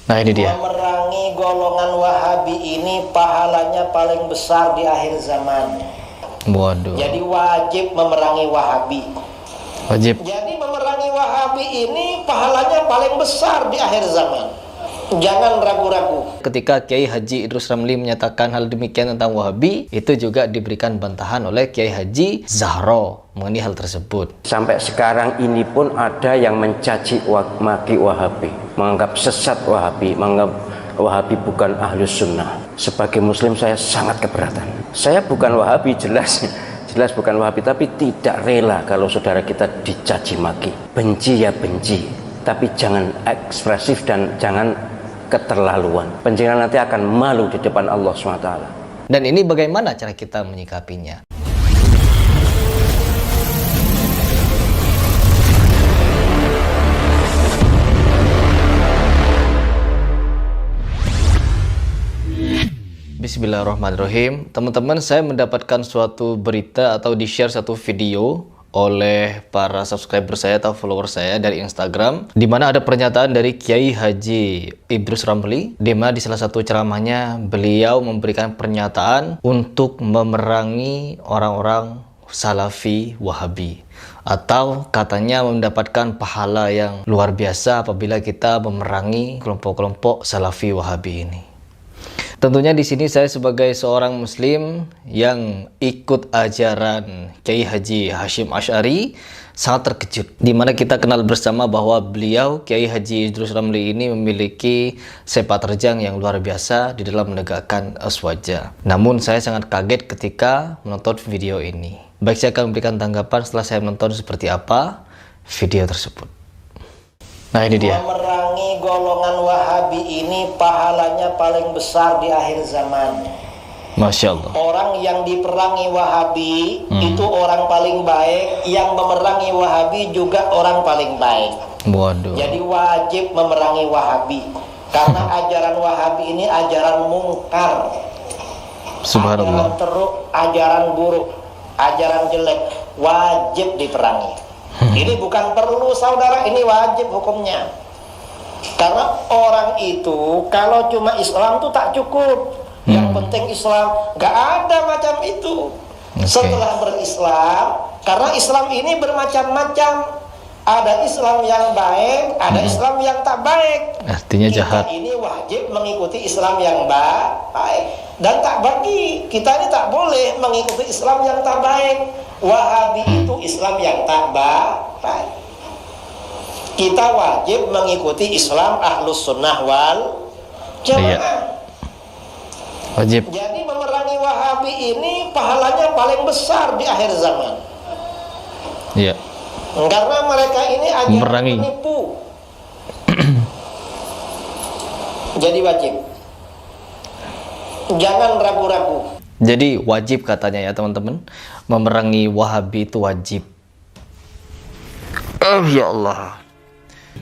Nah ini dia. Memerangi golongan Wahabi ini pahalanya paling besar di akhir zaman. Waduh. Jadi wajib memerangi Wahabi. Wajib. Jadi memerangi Wahabi ini pahalanya paling besar di akhir zaman. Jangan ragu-ragu. Ketika Kiai Haji Idrus Ramli menyatakan hal demikian tentang Wahabi, itu juga diberikan bantahan oleh Kiai Haji Zahro mengenai hal tersebut. Sampai sekarang ini pun ada yang mencaci maki Wahabi, menganggap sesat Wahabi, menganggap Wahabi bukan ahlus sunnah. Sebagai muslim saya sangat keberatan. Saya bukan Wahabi, jelas bukan Wahabi, tapi tidak rela kalau saudara kita dicaci maki. Benci ya benci, tapi jangan ekspresif dan jangan keterlaluan. Penjenengan nanti akan malu di depan Allah SWT. Dan ini bagaimana cara kita menyikapinya? Bismillahirrahmanirrahim. Teman-teman, saya mendapatkan suatu berita atau di-share satu video oleh para subscriber saya atau follower saya dari Instagram, di mana ada pernyataan dari Kiai Haji Idrus Ramli, di mana di salah satu ceramahnya beliau memberikan pernyataan untuk memerangi orang-orang Salafi Wahabi, atau katanya mendapatkan pahala yang luar biasa apabila kita memerangi kelompok-kelompok Salafi Wahabi ini. Tentunya di sini saya sebagai seorang muslim yang ikut ajaran Kiai Haji Hashim Asy'ari sangat terkejut, di mana kita kenal bersama bahwa beliau Kiai Haji Idrus Ramli ini memiliki sepak terjang yang luar biasa di dalam menegakkan aswaja. Namun saya sangat kaget ketika menonton video ini. Baik, saya akan memberikan tanggapan setelah saya menonton seperti apa video tersebut. Nah ini dia. Memerangi golongan Wahabi ini pahalanya paling besar di akhir zaman. Masya Allah. Orang yang diperangi Wahabi itu orang paling baik, yang memerangi Wahabi juga orang paling baik. Waduh. Jadi wajib memerangi Wahabi, karena ajaran Wahabi ini ajaran mungkar, Subhanallah. ajaran teruk, ajaran buruk, ajaran jelek, wajib diperangi. Ini bukan perlu saudara, ini wajib hukumnya. Karena orang itu kalau cuma Islam tuh tak cukup. Yang penting Islam, gak ada macam itu. Setelah berislam, karena Islam ini bermacam-macam. Ada Islam yang baik, ada Islam yang tak baik. Artinya jahat. Kita ini wajib mengikuti Islam yang baik. Dan tak bagi, kita ini tak boleh mengikuti Islam yang tak baik. Wahabi itu Islam yang tak baik. Kita wajib mengikuti Islam Ahlus Sunnah wal Jamaah. Iya. Wajib. Jadi memerangi Wahabi ini pahalanya paling besar di akhir zaman. Iya. Karena mereka ini ajaran Memerangi. penipu. Jadi wajib. Jangan ragu-ragu. Jadi wajib katanya ya teman-teman, memerangi Wahabi itu wajib. Ya Allah.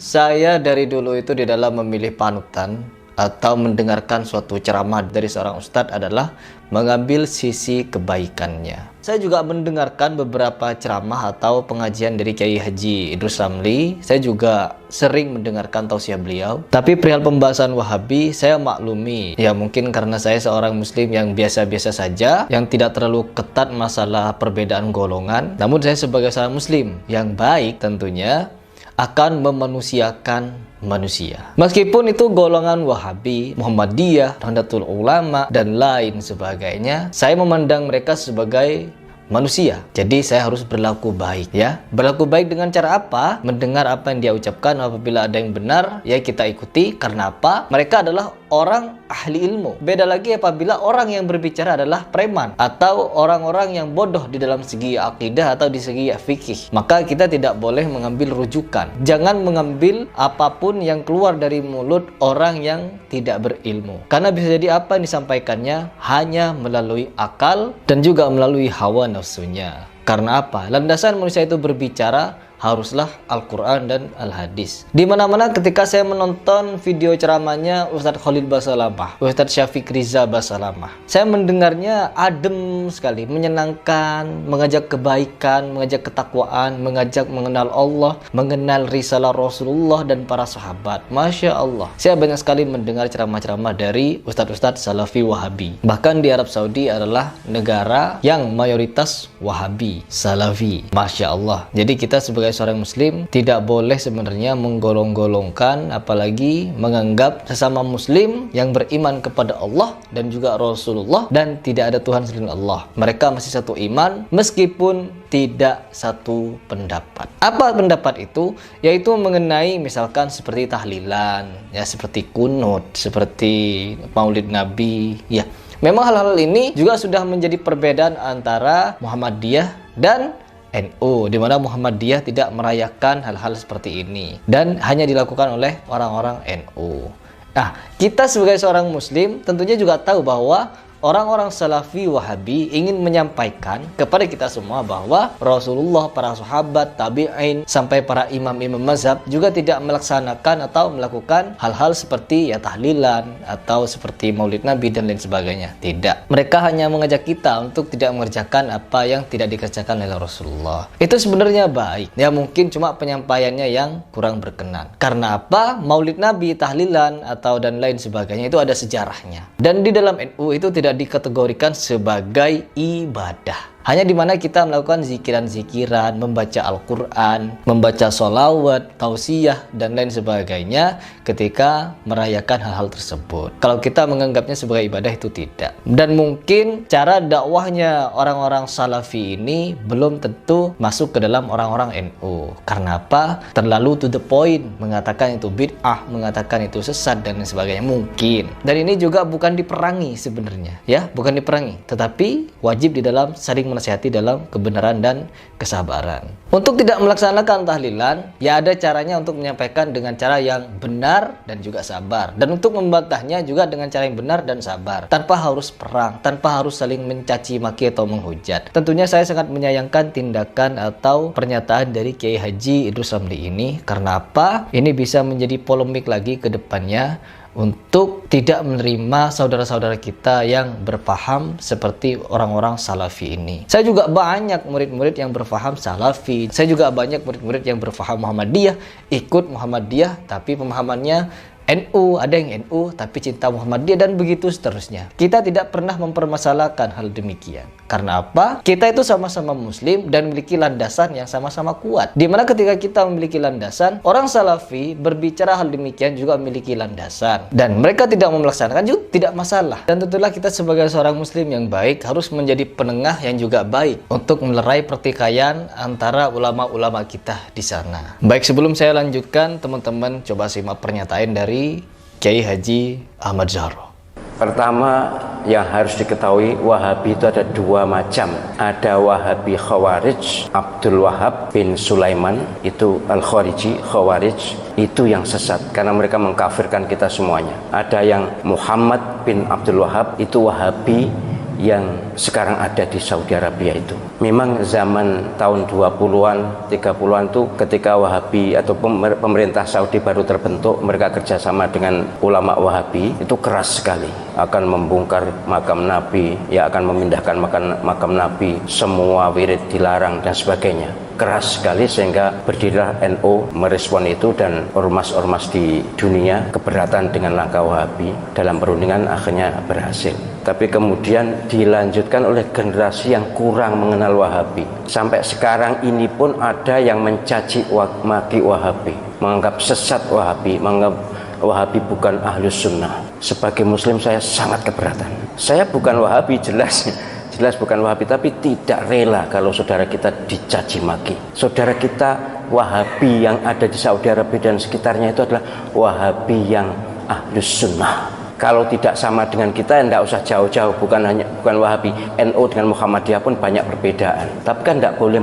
Saya dari dulu itu di dalam memilih panutan atau mendengarkan suatu ceramah dari seorang ustadz adalah mengambil sisi kebaikannya. Saya juga mendengarkan beberapa ceramah atau pengajian dari Kiai Haji Idrus Ramli. Saya juga sering mendengarkan tausiah beliau. Tapi perihal pembahasan Wahabi, saya maklumi. Ya mungkin karena saya seorang muslim yang biasa-biasa saja, yang tidak terlalu ketat masalah perbedaan golongan. Namun saya sebagai seorang muslim yang baik tentunya akan memanusiakan manusia. Meskipun itu golongan Wahabi, Muhammadiyah, Nahdlatul Ulama, dan lain sebagainya, saya memandang mereka sebagai manusia. Jadi saya harus berlaku baik ya. Berlaku baik dengan cara apa? Mendengar apa yang dia ucapkan, apabila ada yang benar ya kita ikuti. Karena apa? Mereka adalah orang ahli ilmu. Beda lagi apabila orang yang berbicara adalah preman atau orang-orang yang bodoh di dalam segi akidah atau di segi fikih. Maka kita tidak boleh mengambil rujukan. Jangan mengambil apapun yang keluar dari mulut orang yang tidak berilmu. Karena bisa jadi apa yang disampaikannya hanya melalui akal dan juga melalui hawa nafsunya. Karena apa? Landasan manusia itu berbicara haruslah Al-Quran dan Al-Hadis. Di mana-mana ketika saya menonton video ceramahnya Ustadz Khalid Basalamah, Ustadz Syafiq Riza Basalamah, saya mendengarnya adem sekali, menyenangkan, mengajak kebaikan, mengajak ketakwaan, mengajak mengenal Allah, mengenal risalah Rasulullah dan para sahabat. Masya Allah, saya banyak sekali mendengar ceramah-ceramah dari Ustadz-Ustadz Salafi Wahabi. Bahkan di Arab Saudi adalah negara yang mayoritas Wahabi, Salafi. Masya Allah. Jadi kita sebagai seorang muslim tidak boleh sebenarnya menggolong-golongkan, apalagi menganggap sesama muslim yang beriman kepada Allah dan juga Rasulullah dan tidak ada Tuhan selain Allah. Mereka masih satu iman meskipun tidak satu pendapat. Apa pendapat itu? Yaitu mengenai misalkan seperti tahlilan, ya, seperti kunut, seperti maulid Nabi, ya. Memang hal-hal ini juga sudah menjadi perbedaan antara Muhammadiyah dan NU, di mana Muhammadiyah tidak merayakan hal-hal seperti ini dan hanya dilakukan oleh orang-orang NU. Nah, kita sebagai seorang muslim tentunya juga tahu bahwa orang-orang Salafi Wahabi ingin menyampaikan kepada kita semua bahwa Rasulullah, para sahabat, tabi'in, sampai para imam-imam mazhab juga tidak melaksanakan atau melakukan hal-hal seperti ya tahlilan atau seperti maulid Nabi dan lain sebagainya. Tidak. Mereka hanya mengajak kita untuk tidak mengerjakan apa yang tidak dikerjakan oleh Rasulullah. Itu sebenarnya baik. Ya mungkin cuma penyampaiannya yang kurang berkenan. Karena apa? Maulid Nabi, tahlilan atau dan lain sebagainya itu ada sejarahnya. Dan di dalam NU itu tidak dikategorikan sebagai ibadah. Hanya di mana kita melakukan zikiran-zikiran, membaca Al-Quran, membaca sholawat, tausiyah, dan lain sebagainya ketika merayakan hal-hal tersebut. Kalau kita menganggapnya sebagai ibadah itu tidak. Dan mungkin cara dakwahnya orang-orang Salafi ini belum tentu masuk ke dalam orang-orang NU. Karena apa? Terlalu to the point, mengatakan itu bid'ah, mengatakan itu sesat, dan lain sebagainya. Mungkin. Dan ini juga bukan diperangi sebenarnya. Ya, bukan diperangi. Tetapi wajib di dalam saling menasihati dalam kebenaran dan kesabaran. Untuk tidak melaksanakan tahlilan, ya ada caranya untuk menyampaikan dengan cara yang benar dan juga sabar. Dan untuk membantahnya juga dengan cara yang benar dan sabar. Tanpa harus perang, tanpa harus saling mencaci maki atau menghujat. Tentunya saya sangat menyayangkan tindakan atau pernyataan dari Kiai Haji Idrus Ramli ini. Karena apa? Ini bisa menjadi polemik lagi ke depannya untuk tidak menerima saudara-saudara kita yang berpaham seperti orang-orang Salafi ini. Saya juga banyak murid-murid yang berpaham Salafi. Saya juga banyak murid-murid yang berpaham Muhammadiyah, ikut Muhammadiyah tapi pemahamannya NU, ada yang NU tapi cinta Muhammadiyah, dan begitu seterusnya. Kita tidak pernah mempermasalahkan hal demikian. Karena apa? Kita itu sama-sama muslim dan memiliki landasan yang sama-sama kuat. Dimana ketika kita memiliki landasan, orang Salafi berbicara hal demikian juga memiliki landasan. Dan mereka tidak melaksanakan juga tidak masalah. Dan tentulah kita sebagai seorang muslim yang baik harus menjadi penengah yang juga baik untuk melerai pertikaian antara ulama-ulama kita di sana. Baik, sebelum saya lanjutkan, teman-teman coba simak pernyataan dari Kiai Haji Ahmad Zahro. Pertama yang harus diketahui, Wahabi itu ada dua macam. Ada Wahabi Khawarij, Abdul Wahab bin Sulaiman, itu Al-Khariji, Khawarij, itu yang sesat karena mereka mengkafirkan kita semuanya. Ada yang Muhammad bin Abdul Wahab, itu Wahabi yang sekarang ada di Saudi Arabia itu. Memang zaman tahun 20-an, 30-an itu ketika Wahabi atau pemerintah Saudi baru terbentuk, mereka kerjasama dengan ulama Wahabi, itu keras sekali. Akan membongkar makam Nabi, ya akan memindahkan makam Nabi, semua wirid dilarang dan sebagainya. Keras sekali sehingga berdirilah NU merespon itu, dan ormas-ormas di dunia keberatan dengan langkah Wahabi. Dalam perundingan akhirnya berhasil. Tapi kemudian dilanjutkan oleh generasi yang kurang mengenal Wahabi. Sampai sekarang ini pun ada yang mencaci maki Wahabi, menganggap sesat Wahabi, menganggap Wahabi bukan ahlus sunnah. Sebagai muslim saya sangat keberatan. Saya bukan Wahabi, jelas bukan Wahabi, tapi tidak rela kalau saudara kita dicaci maki. Saudara kita Wahabi yang ada di Saudi Arabia dan sekitarnya itu adalah Wahabi yang ahlus sunnah. Kalau tidak sama dengan kita, tidak usah jauh-jauh. Bukan Wahabi, NU dengan Muhammadiyah pun banyak perbedaan. Tapi kan tidak boleh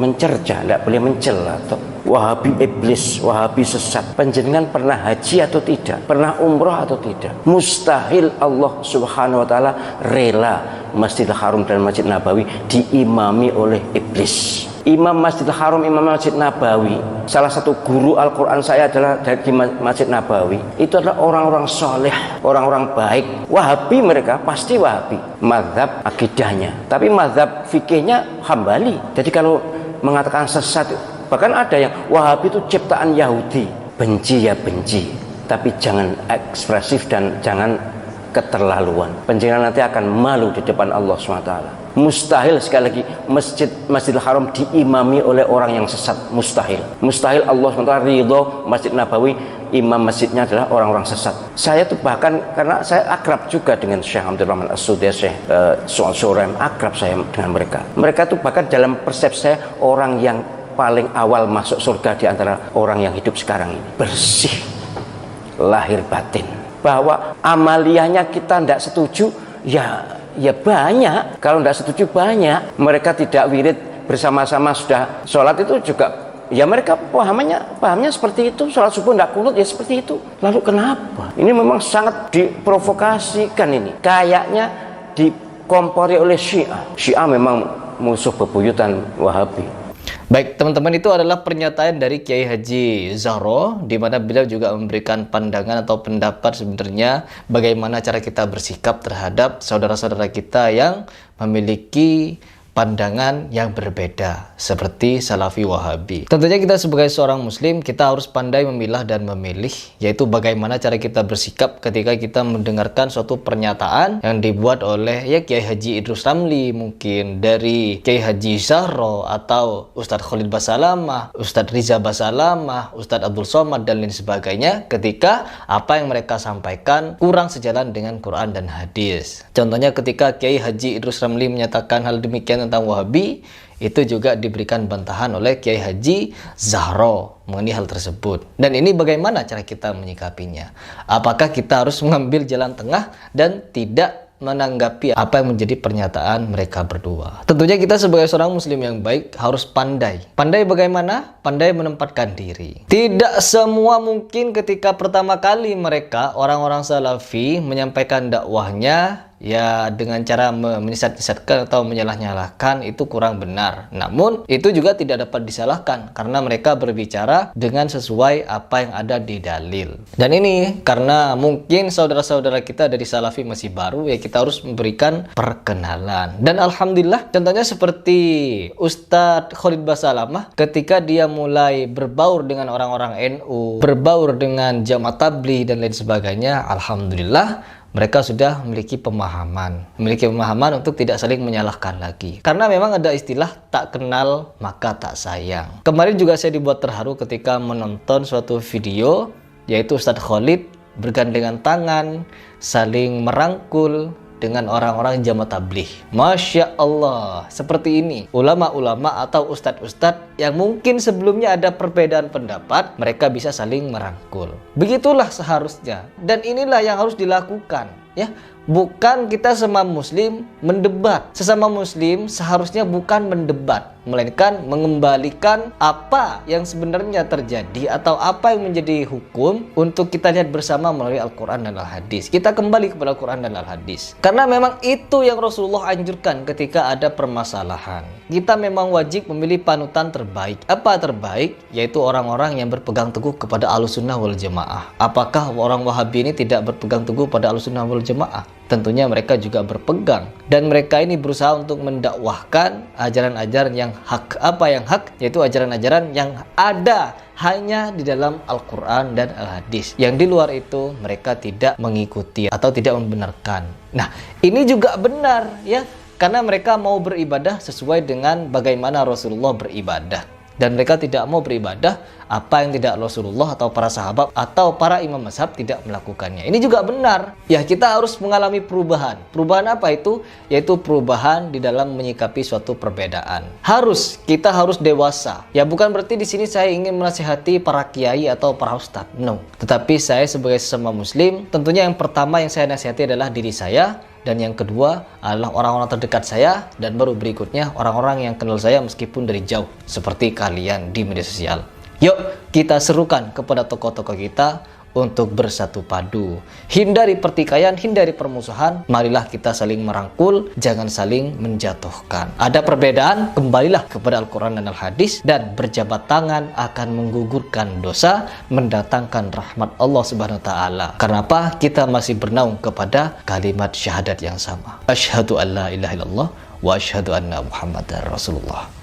mencerca, tidak boleh mencela. Wahabi iblis, Wahabi sesat. Panjenengan pernah haji atau tidak? Pernah umroh atau tidak? Mustahil Allah Subhanahu wa taala rela Masjidil Haram dan Masjid Nabawi diimami oleh iblis. Imam Masjidil Haram, Imam Masjid Nabawi, salah satu guru Al-Quran saya adalah dari Masjid Nabawi. Itu adalah orang-orang soleh, orang-orang baik. Wahabi mereka, pasti Wahabi mazhab akidahnya, tapi mazhab fikihnya Hambali. Jadi kalau mengatakan sesat, bahkan ada yang Wahabi itu ciptaan Yahudi. Benci ya benci, tapi jangan ekspresif dan jangan keterlaluan. Penjenengan nanti akan malu di depan Allah SWT. Mustahil, sekali lagi, Masjidil Haram diimami oleh orang yang sesat. Mustahil. Mustahil Allah SWT ridho Masjid Nabawi, imam masjidnya adalah orang-orang sesat. Saya tuh bahkan, karena saya akrab juga dengan Syekh Abdul Rahman As-Sudais, Syekh Surem, akrab saya dengan mereka. Mereka tuh bahkan dalam persepsi saya orang yang paling awal masuk surga di antara orang yang hidup sekarang ini. Bersih lahir batin. Bahwa amaliyahnya kita tidak setuju, ya banyak. Kalau tidak setuju banyak. Mereka tidak wirid bersama-sama sudah sholat itu juga, ya mereka pahamnya seperti itu. Sholat subuh tidak kunut, ya seperti itu. Lalu kenapa? Ini memang sangat diprovokasikan ini. Kayaknya dikompori oleh Syiah. Syiah memang musuh bebuyutan Wahabi. Baik, teman-teman, itu adalah pernyataan dari Kiai Haji Zahro, di mana beliau juga memberikan pandangan atau pendapat sebenarnya bagaimana cara kita bersikap terhadap saudara-saudara kita yang memiliki pandangan yang berbeda seperti Salafi Wahabi. Tentunya kita sebagai seorang muslim, kita harus pandai memilah dan memilih, yaitu bagaimana cara kita bersikap ketika kita mendengarkan suatu pernyataan yang dibuat oleh Kiai Haji Idrus Ramli, mungkin dari Kiai Haji Zahro, atau Ustadz Khalid Basalamah, Ustadz Riza Basalamah, Ustadz Abdul Somad, dan lain sebagainya, ketika apa yang mereka sampaikan kurang sejalan dengan Quran dan hadis. Contohnya ketika Kiai Haji Idrus Ramli menyatakan hal demikian tentang Wahabi, itu juga diberikan bantahan oleh Kiai Haji Zahro mengenai hal tersebut. Dan ini bagaimana cara kita menyikapinya? Apakah kita harus mengambil jalan tengah dan tidak menanggapi apa yang menjadi pernyataan mereka berdua? Tentunya kita sebagai seorang muslim yang baik harus pandai. Pandai bagaimana? Pandai menempatkan diri. Tidak semua mungkin ketika pertama kali mereka, orang-orang Salafi, menyampaikan dakwahnya ya dengan cara menyesat-nyesatkan atau menyalah-nyalahkan, itu kurang benar. Namun itu juga tidak dapat disalahkan karena mereka berbicara dengan sesuai apa yang ada di dalil. Dan ini karena mungkin saudara-saudara kita dari Salafi masih baru, ya kita harus memberikan perkenalan. Dan alhamdulillah, contohnya seperti Ustadz Khalid Basalamah, ketika dia mulai berbaur dengan orang-orang NU, berbaur dengan Jamaah Tabligh dan lain sebagainya, alhamdulillah mereka sudah memiliki pemahaman untuk tidak saling menyalahkan lagi. Karena memang ada istilah tak kenal maka tak sayang. Kemarin juga saya dibuat terharu ketika menonton suatu video, yaitu Ustadz Khalid bergandengan tangan, saling merangkul dengan orang-orang Jamaah Tabligh. Masya Allah, seperti ini ulama-ulama atau ustadz-ustadz yang mungkin sebelumnya ada perbedaan pendapat, mereka bisa saling merangkul. Begitulah seharusnya, dan inilah yang harus dilakukan, ya. Bukan kita sesama muslim mendebat. Sesama muslim seharusnya bukan mendebat, melainkan mengembalikan apa yang sebenarnya terjadi atau apa yang menjadi hukum untuk kita lihat bersama melalui Al-Quran dan Al-Hadis. Kita kembali kepada Al-Quran dan Al-Hadis, karena memang itu yang Rasulullah anjurkan ketika ada permasalahan. Kita memang wajib memilih panutan terbaik. Apa terbaik? Yaitu orang-orang yang berpegang teguh kepada Ahlussunnah wal Jamaah. Apakah orang Wahabi ini tidak berpegang teguh pada Ahlussunnah wal Jamaah? Tentunya mereka juga berpegang, dan mereka ini berusaha untuk mendakwahkan ajaran-ajaran yang hak. Apa yang hak? Yaitu ajaran-ajaran yang ada hanya di dalam Al-Quran dan Al-Hadis. Yang di luar itu mereka tidak mengikuti atau tidak membenarkan. Nah, ini juga benar, ya, karena mereka mau beribadah sesuai dengan bagaimana Rasulullah beribadah. Dan mereka tidak mau beribadah apa yang tidak Rasulullah atau para sahabat atau para imam mazhab tidak melakukannya. Ini juga benar. Ya, kita harus mengalami perubahan. Perubahan apa itu? Yaitu perubahan di dalam menyikapi suatu perbedaan. Kita harus dewasa. Ya, bukan berarti di sini saya ingin menasihati para kiai atau para ustadz. No. Tetapi saya sebagai sesama muslim, tentunya yang pertama yang saya nasihati adalah diri saya. Dan yang kedua adalah orang-orang terdekat saya, dan baru berikutnya orang-orang yang kenal saya meskipun dari jauh, seperti kalian di media sosial. Yuk kita serukan kepada tokoh-tokoh kita untuk bersatu padu. Hindari pertikaian, hindari permusuhan. Marilah kita saling merangkul, jangan saling menjatuhkan. Ada perbedaan, kembalilah kepada Al-Quran dan Al-Hadis, dan berjabat tangan akan menggugurkan dosa, mendatangkan rahmat Allah Subhanahu wa taala. Karena apa? Kita masih bernaung kepada kalimat syahadat yang sama. Asyhadu an la ilaha illallah wa asyhadu anna Muhammadar Rasulullah.